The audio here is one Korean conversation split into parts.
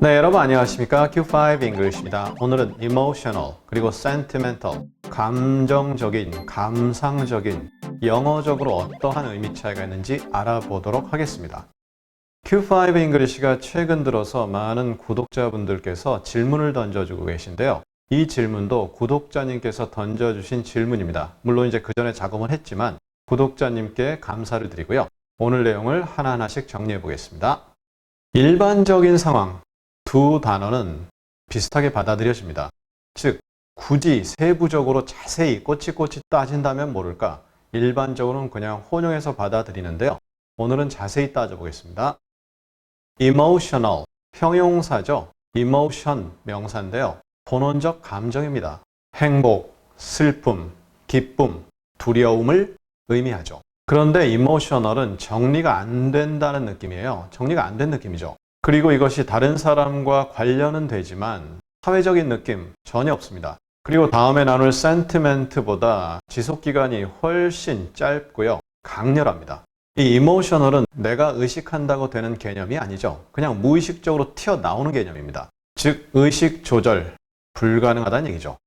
네, 여러분 안녕하십니까? Q5 English입니다. 오늘은 emotional 그리고 sentimental, 감정적인, 감상적인, 영어적으로 어떠한 의미 차이가 있는지 알아보도록 하겠습니다. Q5 English가 최근 들어서 많은 구독자분들께서 질문을 던져주고 계신데요. 이 질문도 구독자님께서 던져주신 질문입니다. 물론 이제 그 전에 작업은 했지만 구독자님께 감사를 드리고요. 오늘 내용을 하나하나씩 정리해 보겠습니다. 일반적인 상황, 두 단어는 비슷하게 받아들여집니다. 즉, 굳이 세부적으로 자세히 꼬치꼬치 따진다면 모를까? 일반적으로는 그냥 혼용해서 받아들이는데요. 오늘은 자세히 따져보겠습니다. emotional, 형용사죠. emotion, 명사인데요. 본원적 감정입니다. 행복, 슬픔, 기쁨, 두려움을 의미하죠. 그런데 emotional은 정리가 안 된다는 느낌이에요. 정리가 안 된 느낌이죠. 그리고 이것이 다른 사람과 관련은 되지만 사회적인 느낌 전혀 없습니다. 그리고 다음에 나눌 sentiment보다 지속기간이 훨씬 짧고요. 강렬합니다. 이 emotional은 내가 의식한다고 되는 개념이 아니죠. 그냥 무의식적으로 튀어나오는 개념입니다. 즉, 의식 조절 불가능하다는 얘기죠.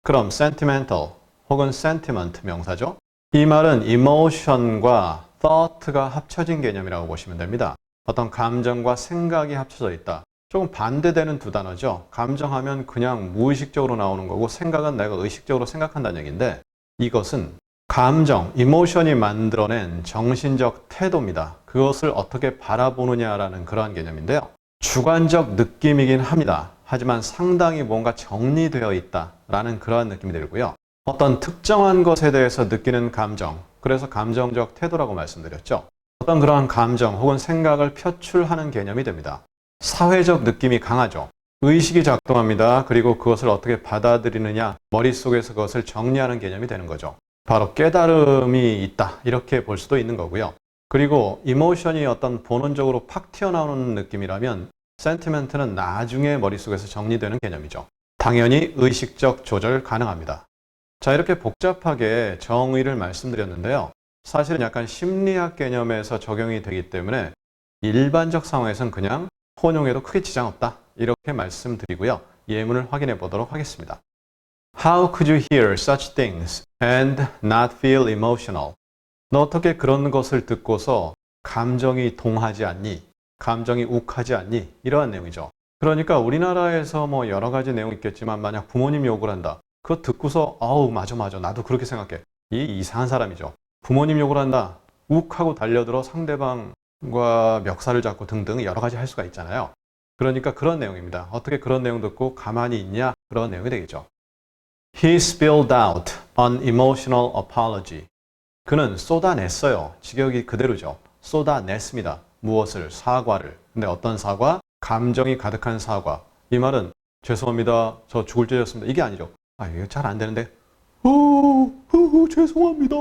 그럼 sentimental 혹은 sentiment 명사죠. 이 말은 emotion과 thought가 합쳐진 개념이라고 보시면 됩니다. 어떤 감정과 생각이 합쳐져 있다. 조금 반대되는 두 단어죠. 감정하면 그냥 무의식적으로 나오는 거고 생각은 내가 의식적으로 생각한다는 얘기인데 이것은 감정, emotion이 만들어낸 정신적 태도입니다. 그것을 어떻게 바라보느냐라는 그러한 개념인데요. 주관적 느낌이긴 합니다. 하지만 상당히 뭔가 정리되어 있다라는 그러한 느낌이 들고요. 어떤 특정한 것에 대해서 느끼는 감정, 그래서 감정적 태도라고 말씀드렸죠. 어떤 그러한 감정 혹은 생각을 표출하는 개념이 됩니다. 사회적 느낌이 강하죠. 의식이 작동합니다. 그리고 그것을 어떻게 받아들이느냐, 머릿속에서 그것을 정리하는 개념이 되는 거죠. 바로 깨달음이 있다, 이렇게 볼 수도 있는 거고요. 그리고 이모션이 어떤 본원적으로 팍 튀어나오는 느낌이라면 센티멘트는 나중에 머릿속에서 정리되는 개념이죠. 당연히 의식적 조절 가능합니다. 자, 이렇게 복잡하게 정의를 말씀드렸는데요. 사실은 약간 심리학 개념에서 적용이 되기 때문에 일반적 상황에서는 그냥 혼용해도 크게 지장 없다. 이렇게 말씀드리고요. 예문을 확인해 보도록 하겠습니다. How could you hear such things and not feel emotional? 너 어떻게 그런 것을 듣고서 감정이 동하지 않니? 감정이 욱하지 않니? 이러한 내용이죠. 그러니까 우리나라에서 뭐 여러 가지 내용이 있겠지만 만약 부모님 욕을 한다. 그거 듣고서 아우 맞아 나도 그렇게 생각해. 이 이상한 사람이죠. 부모님 욕을 한다. 욱하고 달려들어 상대방과 멱살을 잡고 등등 여러 가지 할 수가 있잖아요. 그러니까 그런 내용입니다. 어떻게 그런 내용 듣고 가만히 있냐? 그런 내용이 되겠죠. He spilled out an emotional apology. 그는 쏟아냈어요. 직역이 그대로죠. 쏟아냈습니다. 무엇을? 사과를. 근데 어떤 사과? 감정이 가득한 사과. 이 말은 죄송합니다. 저 죽을 죄였습니다. 이게 아니죠. 아, 이거 잘 안 되는데. 죄송합니다.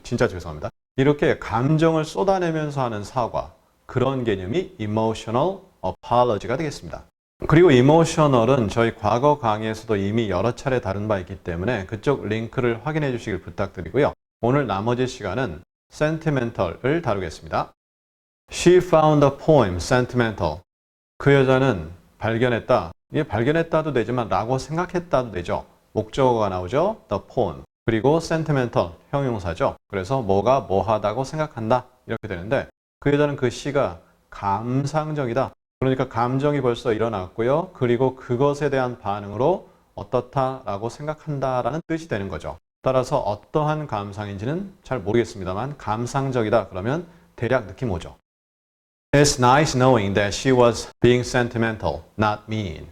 진짜 죄송합니다. 이렇게 감정을 쏟아내면서 하는 사과. 그런 개념이 emotional apology가 되겠습니다. 그리고 emotional은 저희 과거 강의에서도 이미 여러 차례 다룬 바 있기 때문에 그쪽 링크를 확인해 주시길 부탁드리고요. 오늘 나머지 시간은 sentimental을 다루겠습니다. She found the poem sentimental. 그 여자는 발견했다. 이게 발견했다도 되지만 라고 생각했다도 되죠. 목적어가 나오죠. The poem. 그리고 sentimental, 형용사죠. 그래서 뭐가 뭐하다고 생각한다. 이렇게 되는데 그 여자는 그 시가 감상적이다. 그러니까 감정이 벌써 일어났고요. 그리고 그것에 대한 반응으로 어떻다라고 생각한다라는 뜻이 되는 거죠. 따라서 어떠한 감상인지는 잘 모르겠습니다만 감상적이다 그러면 대략 느낌 오죠. It's nice knowing that she was being sentimental, not mean.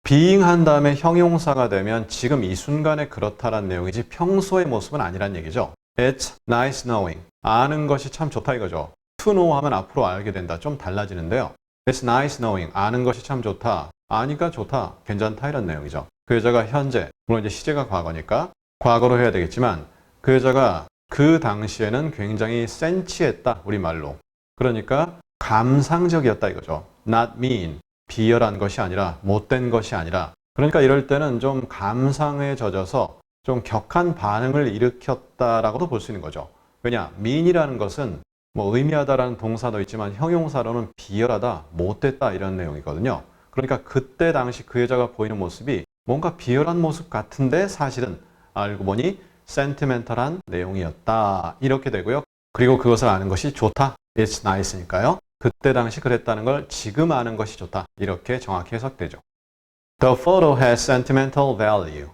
being 한 다음에 형용사가 되면 지금 이 순간에 그렇다라는 내용이지 평소의 모습은 아니란 얘기죠. It's nice knowing. 아는 것이 참 좋다 이거죠. to know 하면 앞으로 알게 된다. 좀 달라지는데요. It's nice knowing. 아는 것이 참 좋다. 아니까 좋다. 괜찮다 이런 내용이죠. 그 여자가 현재, 물론 이제 시제가 과거니까 과거로 해야 되겠지만 그 여자가 그 당시에는 굉장히 센치했다. 우리말로. 그러니까 감상적이었다 이거죠. Not mean. 비열한 것이 아니라 못된 것이 아니라 그러니까 이럴 때는 좀 감상에 젖어서 좀 격한 반응을 일으켰다라고도 볼 수 있는 거죠. 왜냐, mean이라는 것은 뭐 의미하다라는 동사도 있지만 형용사로는 비열하다, 못됐다 이런 내용이거든요. 그러니까 그때 당시 그 여자가 보이는 모습이 뭔가 비열한 모습 같은데 사실은 알고 보니 sentimental한 내용이었다. 이렇게 되고요. 그리고 그것을 아는 것이 좋다. It's nice니까요. 그때 당시 그랬다는 걸 지금 아는 것이 좋다. 이렇게 정확히 해석되죠. The photo has sentimental value.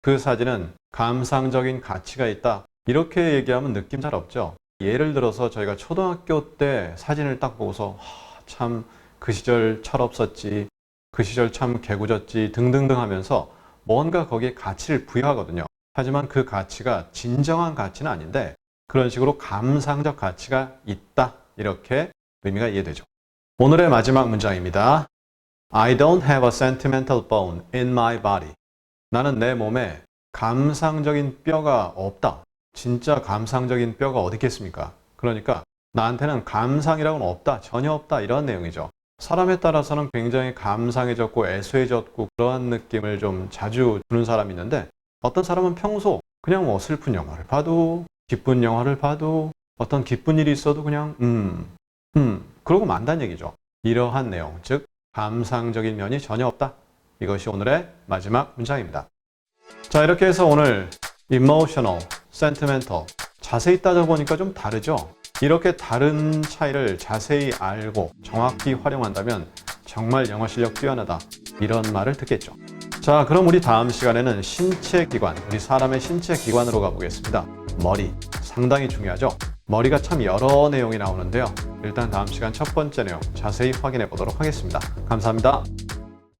그 사진은 감상적인 가치가 있다. 이렇게 얘기하면 느낌 잘 없죠. 예를 들어서 저희가 초등학교 때 사진을 딱 보고서 참 그 시절 철없었지, 그 시절 참 개구졌지 등등등 하면서 뭔가 거기에 가치를 부여하거든요. 하지만 그 가치가 진정한 가치는 아닌데 그런 식으로 감상적 가치가 있다. 이렇게 의미가 이해되죠. 오늘의 마지막 문장입니다. I don't have a sentimental bone in my body. 나는 내 몸에 감상적인 뼈가 없다. 진짜 감상적인 뼈가 어디 있겠습니까? 그러니까 나한테는 감상이라고는 없다. 전혀 없다. 이런 내용이죠. 사람에 따라서는 굉장히 감상해졌고 애소해졌고 그러한 느낌을 좀 자주 주는 사람이 있는데 어떤 사람은 평소 그냥 뭐 슬픈 영화를 봐도 기쁜 영화를 봐도 어떤 기쁜 일이 있어도 그냥 그러고 만다는 얘기죠. 이러한 내용, 즉 감상적인 면이 전혀 없다. 이것이 오늘의 마지막 문장입니다. 자, 이렇게 해서 오늘 emotional, sentimental 자세히 따져보니까 좀 다르죠? 이렇게 다른 차이를 자세히 알고 정확히 활용한다면 정말 영어 실력 뛰어나다 이런 말을 듣겠죠. 자, 그럼 우리 다음 시간에는 신체 기관, 우리 사람의 신체 기관으로 가보겠습니다. 머리, 상당히 중요하죠? 머리가 참 여러 내용이 나오는데요. 일단 다음 시간 첫 번째 내용 자세히 확인해 보도록 하겠습니다. 감사합니다.